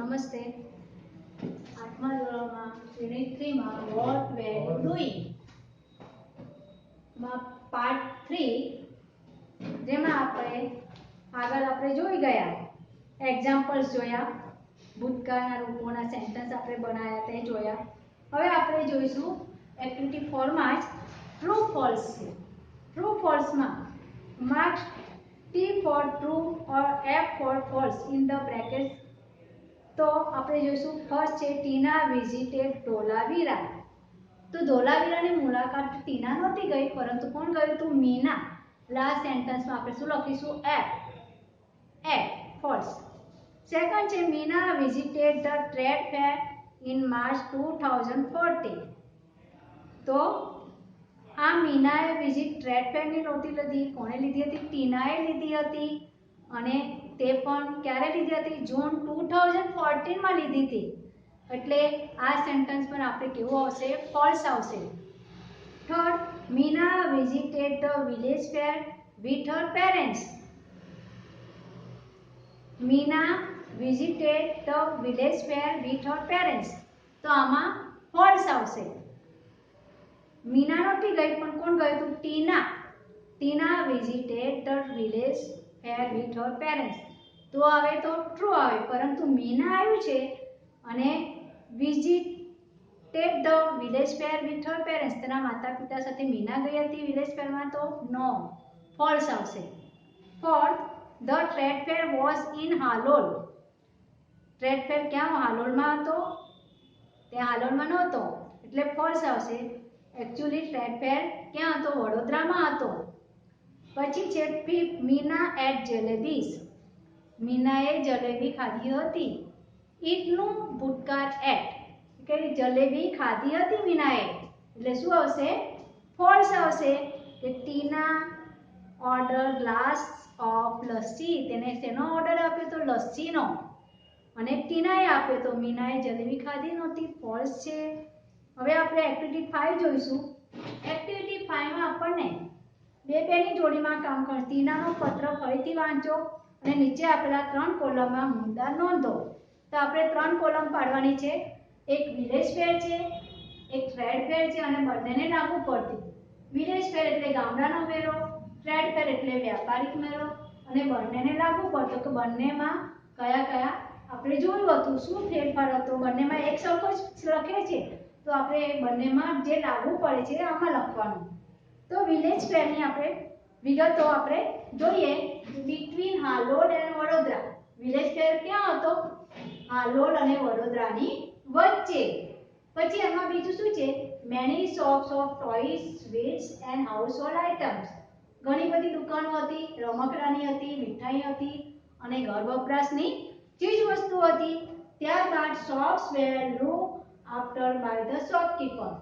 નમસ્તે. આઠમા ધોરણમાં યુનિટ 3 માં વોટ વેર યુ ડુઈંગ માં પાર્ટ 3 જેમાં આપણે જોઈ ગયા એક્ઝામ્પલ્સ જોયા, ભૂતકાળના રૂપોના સેન્ટેન્સ આપણે બનાવ્યા તે જોયા. હવે આપણે જોઈશું એક્ટિવિટી 4 માં જ ટ્રુ ફોલ્સ છે. ટ્રુ ફોલ્સ માં marks T for true or F for false in the brackets. તો આપણે જોઈશું ફર્સ્ટ છે ટીના વિઝિટેડ ધોલાવીરા. તો ધોલાવીરાની મુલાકાત ટીના નહોતી ગઈ, પરંતુ કોણ ગયું હતું? મીના. લાસ્ટ સેન્ટેન્સમાં આપણે શું લખીશું? F false. સેકન્ડ છે Meena visited the trade fair in March 2014. તો આ મીનાએ વિઝિટ ટ્રેડ ફેરની નહોતી લીધી. કોણે લીધી હતી? ટીનાએ લીધી હતી. અને તે પણ ક્યારે લીધી હતી? જૂન 2014 માં લીધી હતી. એટલે આ સેન્ટેન્સ પર આપણે કેવું આવશે? ફોલ્સ આવશે. Third, Meena visited the village fair with her parents. Meena visited the village fair with her parents. તો આમાં ફોલ્સ આવશે. મીના નહોતી ગઈ, પણ કોણ ગયું હતું? Tina. Tina visited the village fair with her parents. તો આવે તો ટ્રુ આવે, પરંતુ મીના આવ્યું છે અને visited the village fair with her parents, તેના માતા પિતા સાથે મીના ગઈ હતી વિલેજ ફેરમાં, તો નો, ફોલ્સ આવશે. Fourth, the trade fair was in Halol. Trade fair ક્યાં? હાલોલમાં હતો. ત્યાં હાલોલમાં નહોતો, એટલે ફોલ્સ આવશે. एक्चुअली ट्रेड फेर क्या હતો? વડોદરામાં હતો. પછી છે ફિફ્થ, મીના એટ જલેબીસ. મીનાએ જલેબી ખાધી હતી. ઈટનું ભૂતકાળ એટ, કે જલેબી ખાધી હતી મીનાએ, એટલે શું આવશે? ફોલ્સ આવશે. કે ટીના ઓર્ડર ગ્લાસ ઓફ લસ્સી. તેને શેનો ઓર્ડર આપ્યો તો? લસ્સીનો. અને ટીનાએ આપ્યો તો મીનાએ જલેબી ખાધી નહોતી. ફોલ્સ છે. હવે આપણે એક્ટિવિટી 5 જોઈશું. એક્ટિવિટી 5 માં આપણને બે જોડીમાં કામ કરવાનું. ટીનાનો પત્ર ફરીથી વાંચો અને નીચે આપેલા 3 કોલમમાં મુદ્દા નોંધો. તો આપણે 3 કોલમ પાડવાની છે. એક વિલેજ ફેર છે, એક ટ્રેડ ફેર છે અને બંનેને લાગુ પડતી. વિલેજ ફેર એટલે ગામડાનો મેળો, ટ્રેડ ફેર એટલે વ્યાપારિક મેળો, અને બંનેને લાગુ પડતો કે બંનેમાં કયા કયા આપણે જોયું હતું, શું ફેરફાર હતો. બંનેમાં એક સરખો જ લખે છે, તો આપણે બંનેમાં જે લાગુ પડે છે આમાં લખવાનું. તો વિલેજ ફેરની આપણે વિગતો આપણે જોઈએ. Between Halol and Vadodara. Village fair ક્યાં હતો? હાલોલ અને વડોદરાની વચ્ચે. પછી એમાં બીજું શું છે? Many shops of toys, sweets and household items. ઘણી બધી દુકાનો હતી, રમકડાની હતી, મીઠાઈ હતી અને ઘર વપરાશની ચીજ વસ્તુ હતી. ત્યારબાદ shops were look after by the shopkeeper.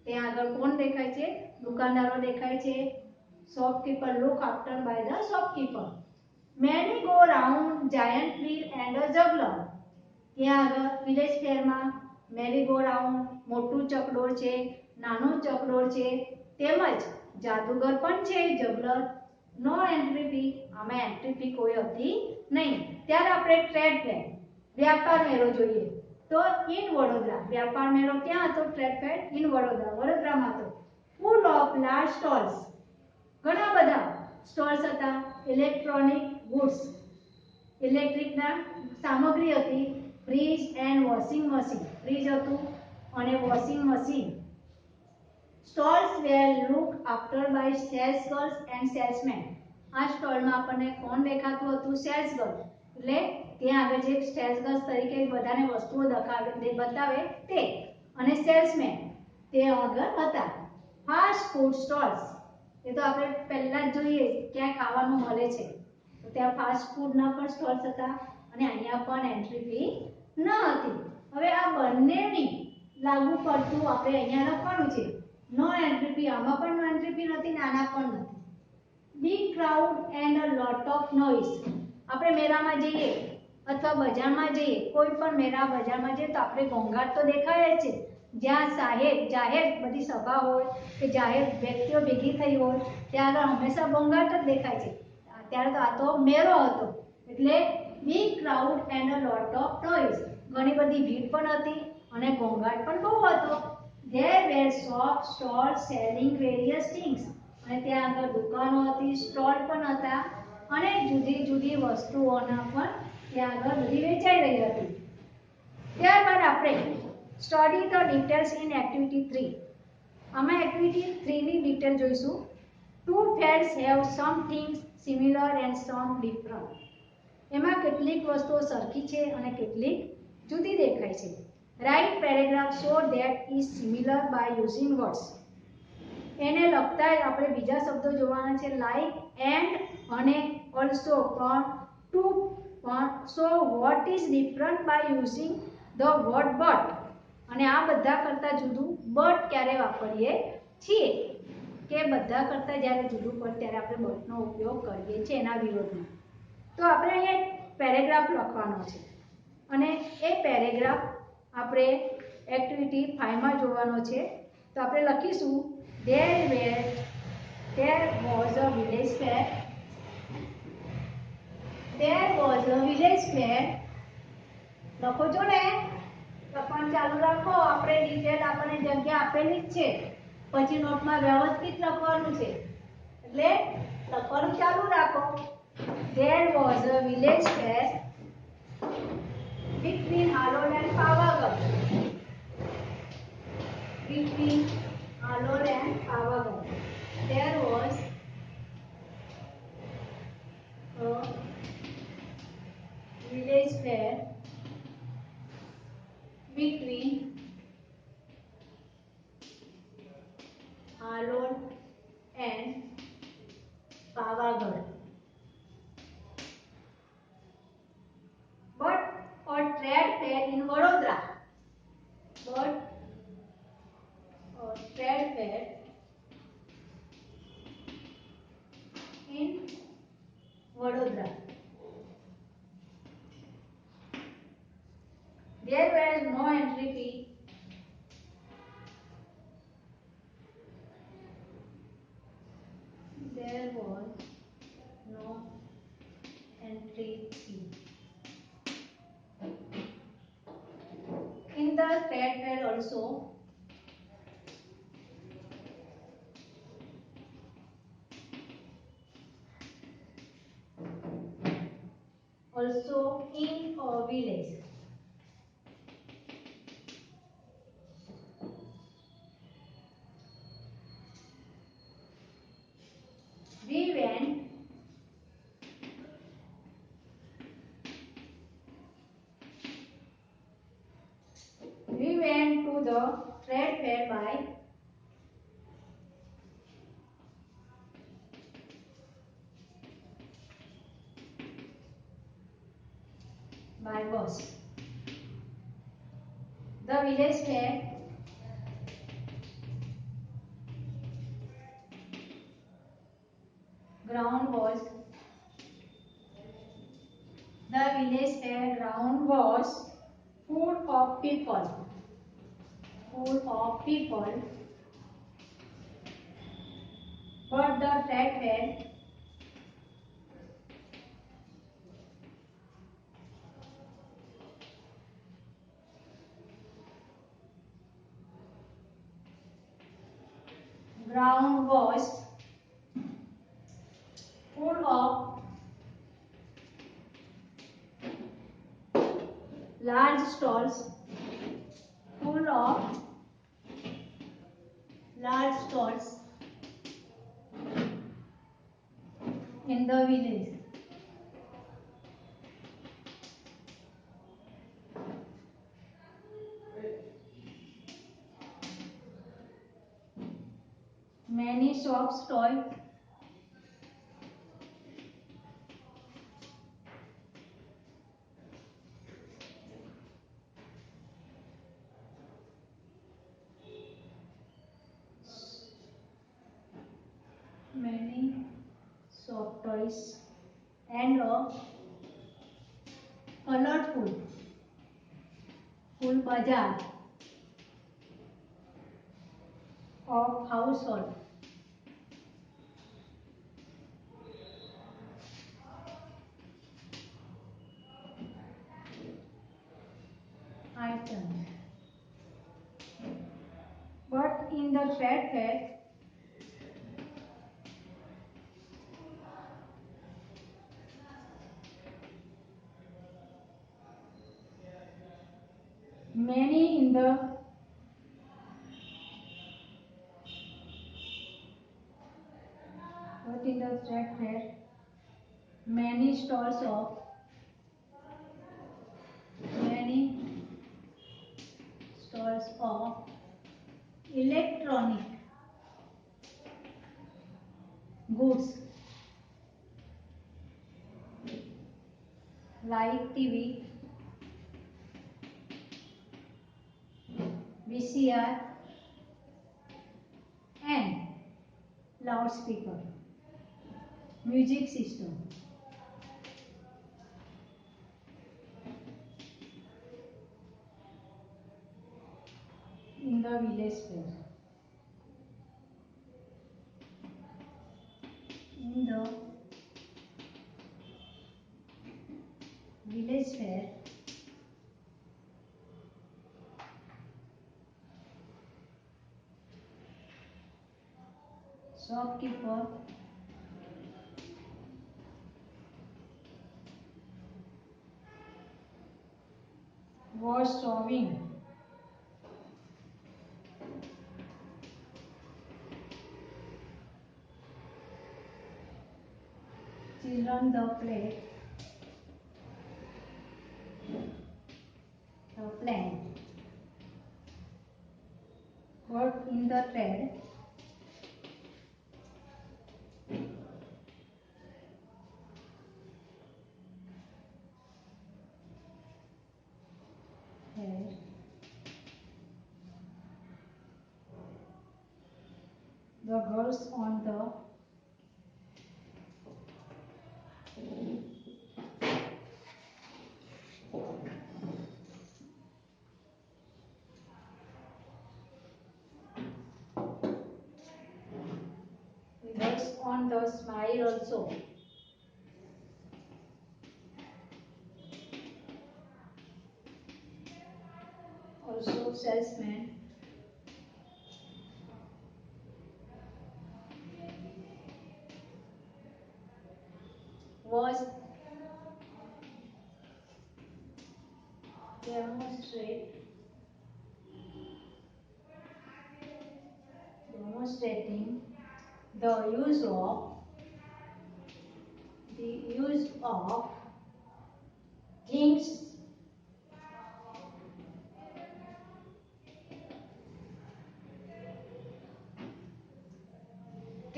ત્યાં આગળ કોણ દેખાય છે? દુકાનદારો દેખાય છે. Shopkeeper look after by the shopkeeper. Merry go round giant wheel and a juggler. ત્યાં આગળ વિલેજ ફેરમાં મેરી ગો રાઉન્ડ, મોટું ચકડોળ છે, નાનું ચકડોળ છે, તેમજ જાદુગર પણ છે, જગલર. No entry fee. આમાં એન્ટ્રી ફી કોઈ હતી નહીં. ત્યારે આપણે ટ્રેડ ફેર, વ્યાપાર મેળો જોઈએ. તો ઇન વડોદરા. વ્યાપાર મેળો ક્યાં હતો? ટ્રેડ ફેર ઇન વડોદરા, વડોદરામાં હતો. Full of large stalls. ઘણા બધા સ્ટોલ્સ હતા. ઇલેક્ટ્રોનિક ગુડ્સ, ઇલેક્ટ્રિકના સામગ્રી હતી. Fridge and washing machine. Fridge હતું અને washing machine. Stalls were look after by sales girls and salesman. આ સ્ટોલમાં આપણને કોણ દેખાતું હતું? Sales girl. એટલે ત્યાં આગળ જે સેલ્સ ગર્લ્સ તરીકે બધાને વસ્તુઓ બતાવે તે, અને સેલ્સમેન તે આગળ હતા. Fast food stalls. એ તો આપણે પહેલા જ જોઈએ ક્યાં ખાવાનું મળે છે, તો ત્યાં ફાસ્ટ ફૂડના પણ સ્ટોલ્સ હતા અને અહીંયા પણ એન્ટ્રી ફી ન હતી. હવે આ બંનેની લાગુ પડતું આપણે અહીંયા લખવાનું છે. No entry fee. આમાં પણ નો એન્ટ્રી ફી નથી, નાના પણ નથી. Big crowd and a lot of noise. આપણે મેળામાં જઈએ અથવા બજારમાં જઈએ, કોઈ પણ મેળા બજારમાં જઈએ તો આપણે ઘોંઘાટ તો દેખાય જ છે. જ્યાં જાહેર બધી સભા હોય કે જાહેર વ્યક્તિઓ ભેગી થઈ હોય ત્યાં આગળ હંમેશા ઘોંઘાટ જ દેખાય છે. ત્યારે તો આ તો મેળો હતો, એટલે big crowd and a lot of noise. ઘણી બધી ભીડ પણ હતી અને ઘોંઘાટ પણ બહુ હતો. There were shop stalls selling various things. અને ત્યાં આગળ દુકાનો હતી, સ્ટોલ પણ હતા અને જુદી જુદી વસ્તુઓના પણ ત્યાં આગળ બધી વેચાઈ રહી હતી. ત્યારબાદ આપણે study the details in activity 3. આમાં એક્ટિવિટી 3 ની ડિટેલ જોઈશું. Two fairs have some things similar and some different. એમાં કેટલીક વસ્તુઓ સરખી છે અને કેટલીક જુદી દેખાય છે. Write paragraph so that is similar by using words. એને લખતા આપણે બીજા શબ્દો જોવાના છે like and અને also પણ to પણ. So what is different by using the word but. અને આ બધા કરતા જુદું but ક્યારે વાપરીએ છીએ કે બધા કરતા જ્યારે જુદું પડે ત્યારે આપણે but નો ઉપયોગ કરીએ છીએ એના વિરોધમાં. તો આપણે અહીંયા પેરેગ્રાફ લખવાનો છે અને એ પેરેગ્રાફ આપણે એક્ટિવિટી 5 માં જોવાનો છે. તો આપણે લખીશું there was a village fair. There was a village fair. લખો છો ને, લખવાનું ચાલુ રાખો. આપણે ડિટેલ આપણને જગ્યા આપેલી જ છે, પછી નોટમાં વ્યવસ્થિત લખવાનું છે એટલે લખવાનું ચાલુ રાખો. There was a village fair between Halol and Pavagadh. Between Halol and Pavagadh. There was a village fair between Halol and Pavagadh. But a trade fair in Vadodara. But a trade fair in Vadodara. There was no entry fee. There was no entry fee. In the trade fair also in a village. We went to the trade fair by bus. The village fair ground was full of people. But the trade fair ground was full of large stalls in the village. Many shops toys and a colorful bazaar of household. item. But in the trade fair, many in the trade fair, many stalls of electronic goods like TV, VCR and loudspeaker, music system. In the village fair. In the village fair, shopkeeper was showing children the plan. But in the trade fair, the girls on the smile also salesman was demonstrating the use of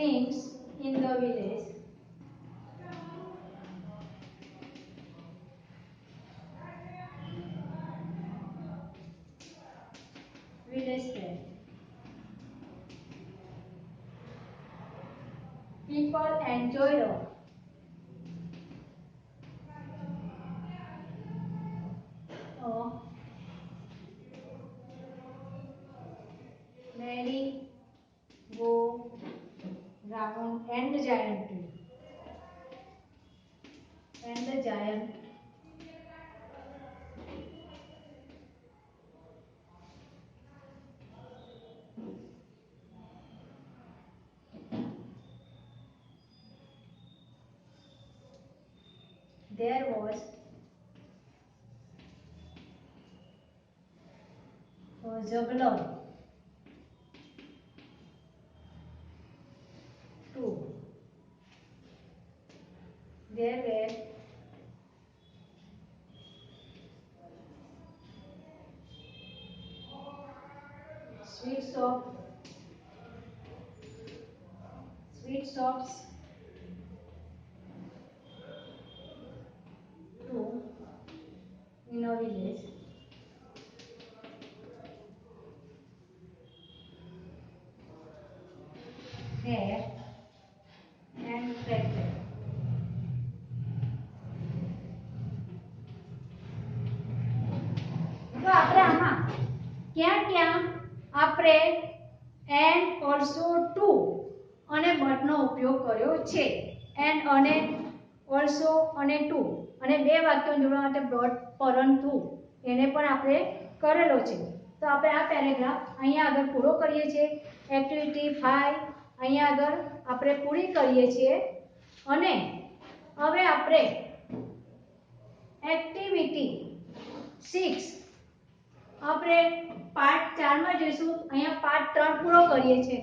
things in the village fair. People enjoyed a merry go round and the giant there was a juggler too. There were sweet shops too in a village. Fair and tractor. તો આપણે આમાં ક્યાં ક્યાં આપણે and also to અને but નો ઉપયોગ કર્યો છે. and અને also અને to અને બે વાક્યો જોડવા માટે but પરંતુ એને પણ આપણે કરેલો છે. તો આપણે આ પેરેગ્રાફ અહીંયા આગળ પૂરો કરીએ છીએ. એક્ટિવિટી 5 અહીંયા આગળ આપણે પૂરી કરીએ છીએ અને હવે આપણે એક્ટિવિટી 6 આપણે પાર્ટ 4 માં જોઈશું. અહીંયા પાર્ટ 3 પૂરો કરીએ છીએ.